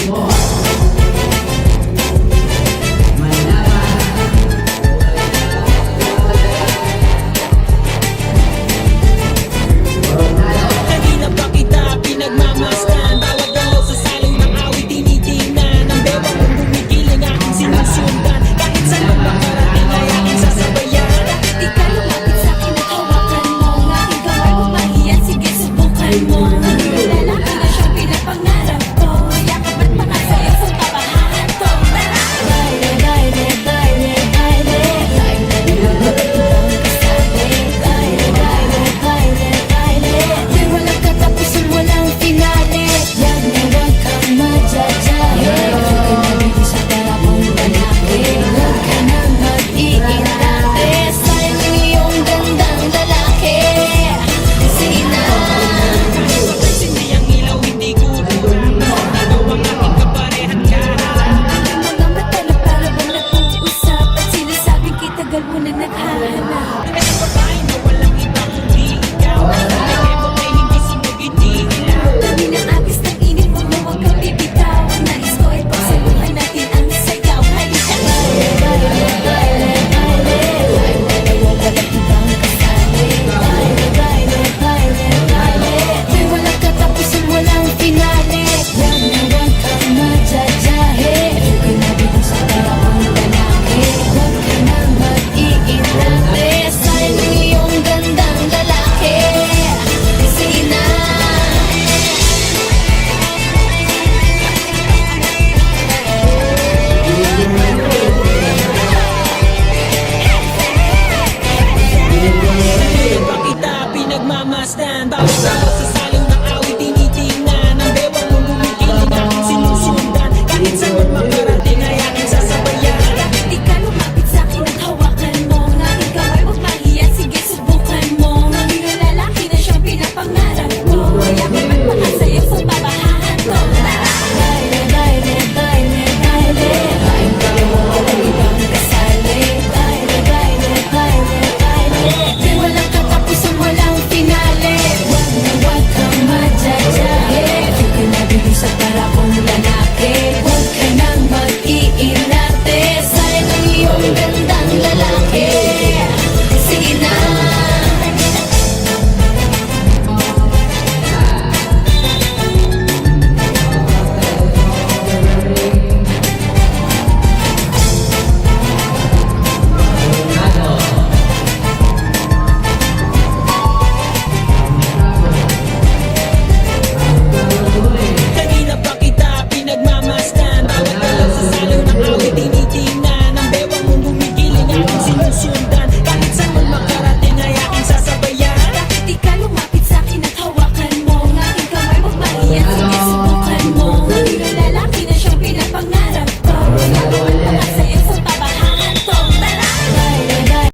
Kanina pa kita pinagmamasdan, bawat galaw sa salong ng awit tinitingnan. Ang bewang kong bumigiling aking sinusundan, kahit saan man makarating ay aking sasabayan. Di ka lumapit sa'kin at hawakan mo ang aking kamay. Huwag mahiya, sige subukan mo. Ang lalaki na siyang pinapangarap ko. Yakap at makasaya sa pabahaan ko. Tara! Baile, baile, baile, baile. Baile, ibang kasali. Baile, baile, baile, baile. Di walang katapusan, walang finale. Wag na wag kang madyajahe. Huwag ka nabibig sa parapong lalaki. Huwag ka nang mag-iintate sa iyong gandang lalaki. Sina? Mapansin di ang ilaw, hindi kukurang. Ikaw ang aking kaparehan kaharap. Ang mga mata na para bang nag-uusap at sinasabing kitagal mo na naghahanap. Isang babae na walang iba kundi ikaw. May kebo ay hindi sunog, hindi ilaw. Dami ng agis ng init mo na huwag kang bibitaw. Ang nais ko ay pagsaluhan natin ang sayaw. Halika na! Baile, baile, baile. Baile, walang ibang kasali. Baile, baile, baile, baile. Di walang katapusan, walang finale. Wag na wag kang madyajahe. Huwag ka nabibig sa parapong lalaki. Huwag ka nang mag-iintate sa iyong gandang lalaki. Sina? Kanina pa kita pinagmamasdan, bawat galaw sa salong ng awit tinitingnan. Ang bewang kong bumigiling aking sinusundan, kahit saan man makarating ay aking sasabayan. Di ka lumapit sa'kin at hawakan mo ang aking kamay. Huwag mahiya, sige subukan mo. Ang iyong lalaki na siyang pinapangarap ko. Yakap at makasaya sa pabahaan ko. Tara! Baile, baile, baile, baile. Baile, walang ibang kasali. Baile, baile, baile, baile. Di walang katapusan, walang finale. Wag na wag kang madyajahe. Huwag ka nabibig sa parapong lalaki.